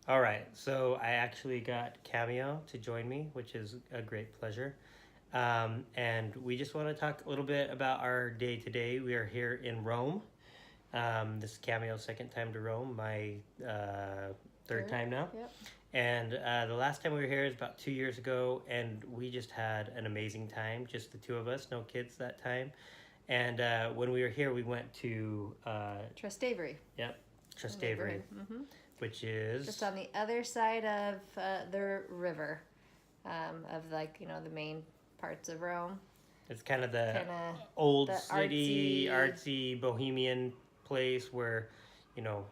All right, so I actually got Cameo to join me, which is a great pleasure. And we just want to talk a little bit about our day today. We are here in Rome. This is Cameo's second time to Rome, my third Third? time now. Yep. And the last time we were here is about 2 years ago, and we just had an amazing time, just the two of us, no kids that time. And when we were here, we went to, Trastevere. yep, Trastevere, Mm-hmm. which is Just on the other side of the river, of the main parts of Rome. it's kind of the Kind of old the city, artsy. artsy, bohemian place where, you know,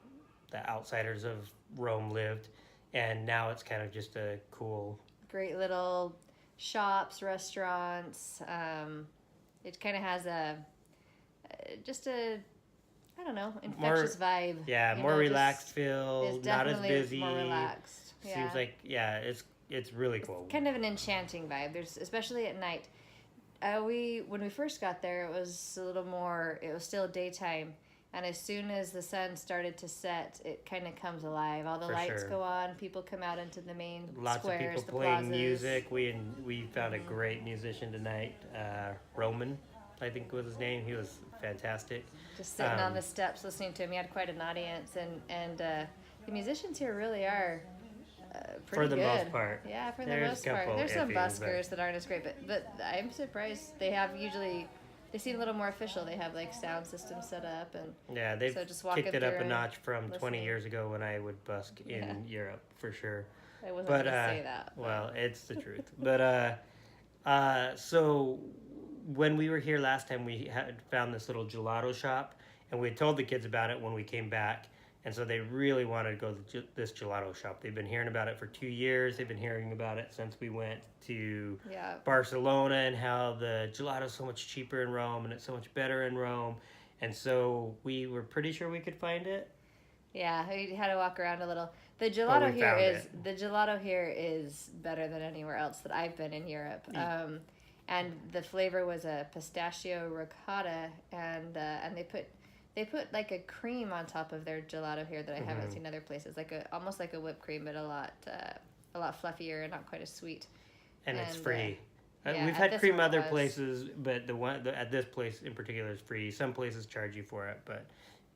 the outsiders of Rome lived. And now it's kind of just a cool. Great little shops, restaurants. It kind of has just a, I don't know, infectious vibe. Yeah, You more know, relaxed It's feel, not as definitely busy. more relaxed. Yeah. Seems like, yeah, it's really cool. Kind of an enchanting vibe. There's especially at night. When we first got there, it was a little more. It was still daytime, and as soon as the sun started to set, it kind of comes alive. All the For lights sure. go on. People come out into the main Lots squares, of people the playing plazas. music. We found a great musician tonight, Roman, I think was his name. He was fantastic. Just sitting on the steps listening to him. He had quite an audience, and the musicians here really are pretty For the good. most part. Yeah, for the There's most a part. couple There's some iffies, buskers that aren't as great, but I'm surprised they have usually. They seem a little more official. They have like sound systems set up, and Yeah, they've so just walking kicked it up a through, notch from 20 listening. years ago when I would busk in Europe for sure. I wasn't But gonna say that. well, it's the truth. But so when we were here last time, we had found this little gelato shop, and we had told the kids about it when we came back, and so they really wanted to go to this gelato shop. They've been hearing about it for 2 years. They've been hearing about it since we went to Yeah. Barcelona, and how the gelato is so much cheaper in Rome and it's so much better in Rome. And so we were pretty sure we could find it. Yeah, we had to walk around a little. The But gelato we here found is it. the gelato here is better than anywhere else that I've been in Europe. And the flavor was a pistachio ricotta, and they put like a cream on top of their gelato here that I haven't seen other places, like almost like a whipped cream, but a lot fluffier and not quite as sweet. And it's And, free. yeah, We've at had this cream one it other was. places, but at this place in particular is free. Some places charge you for it, but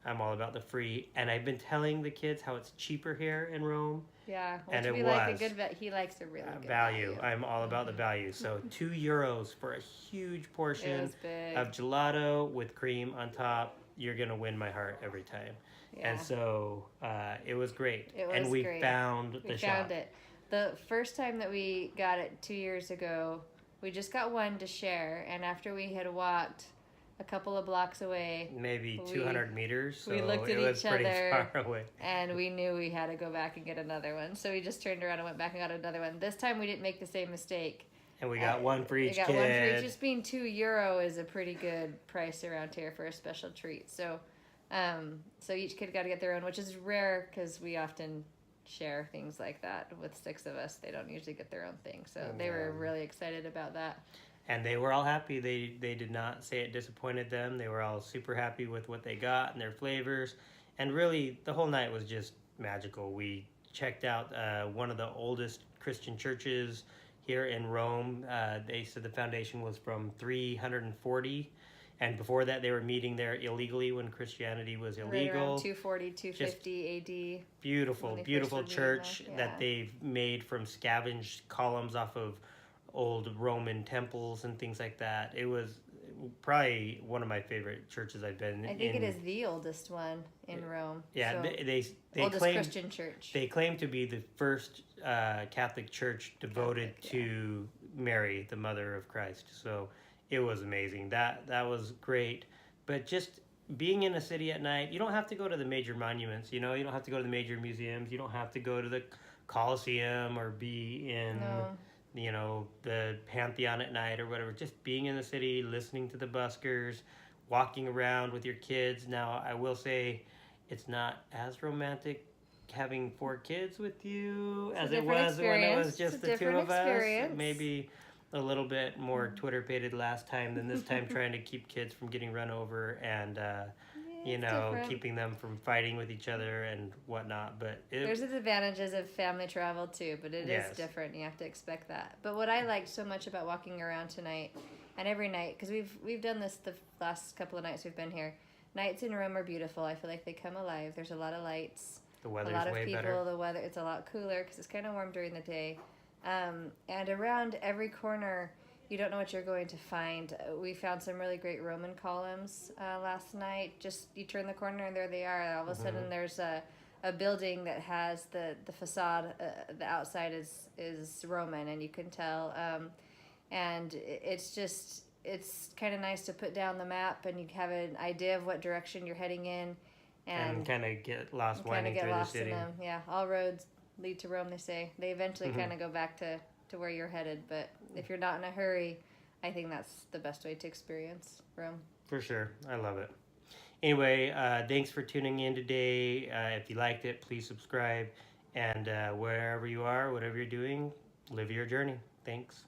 I'm all about the free. And I've been telling the kids how it's cheaper here in Rome. Yeah, And which it we like a was. good he likes a really good Value. I'm all about the value. So €2 for a huge It portion was big. of gelato with cream on top. You're gonna win my heart every time. Yeah. And so it was great. It and was we great. found We the shop. found it. The first time that we got it 2 years ago, we just got one to share, and after we had walked a couple of blocks away, Maybe We- 200 meters. So we looked at it was each pretty other. far away. and we knew we had to go back and get another one. So we just turned around and went back and got another one. This time we didn't make the same mistake. And we got one for each We got kid. one for each. Just being €2 is a pretty good price around here for a special treat. So, so each kid got to get their own, which is rare because we often share things like that with 6 of us. They don't usually get their own thing. So they were really excited about that. And they were all happy. They did not say it disappointed them. They were all super happy with what they got and their flavors. And really, the whole night was just magical. We checked out one of the oldest Christian churches here in Rome. They said the foundation was from 340. And before that, they were meeting there illegally when Christianity was Right illegal. around 240, 250 AD. Beautiful, when they beautiful first were meeting church there. that Yeah. they've made from scavenged columns off of old Roman temples and things like that. It was probably one of my favorite churches I've been I in. think it is the oldest one in Rome. Yeah, So, they oldest claim Christian church. they claim to be the first Catholic church devoted Catholic, yeah. to Mary, the Mother of Christ. So it was amazing. That was great. But just being in a city at night, you don't have to go to the major monuments. You know, you don't have to go to the major museums. You don't have to go to the Colosseum or be in. No. You know, the Pantheon at night or whatever. Just being in the city, listening to the buskers, walking around with your kids. Now, I will say it's not as romantic having 4 kids with you as it was when it was just the 2 of us. Maybe a little bit more Twitter-pated last time than this time, trying to keep kids from getting run over and you It's know, different. keeping them from fighting with each other and whatnot. But There's the advantages of family travel too, but it Yes. is different. You have to expect that. But what I liked so much about walking around tonight and every night, because we've done this the last couple of nights we've been here. Nights in Rome are beautiful. I feel like they come alive. There's a lot of lights, the a weather's lot of way people. better. The weather, it's a lot cooler because it's kind of warm during the day. And around every corner, you don't know what you're going to find. We found some really great Roman columns last night. Just you turn the corner and there they are. All of a sudden, there's a building that has the facade. The outside is Roman, and you can tell. And it's kind of nice to put down the map, and you have an idea of what direction you're heading in, And kind of get lost winding get through lost the city. in them. Yeah, all roads lead to Rome. They say they eventually kind of go back to where you're headed. But if you're not in a hurry, I think that's the best way to experience Rome. For sure. I love it. Anyway, thanks for tuning in today. If you liked it, please subscribe. And wherever you are, whatever you're doing, live your journey. Thanks.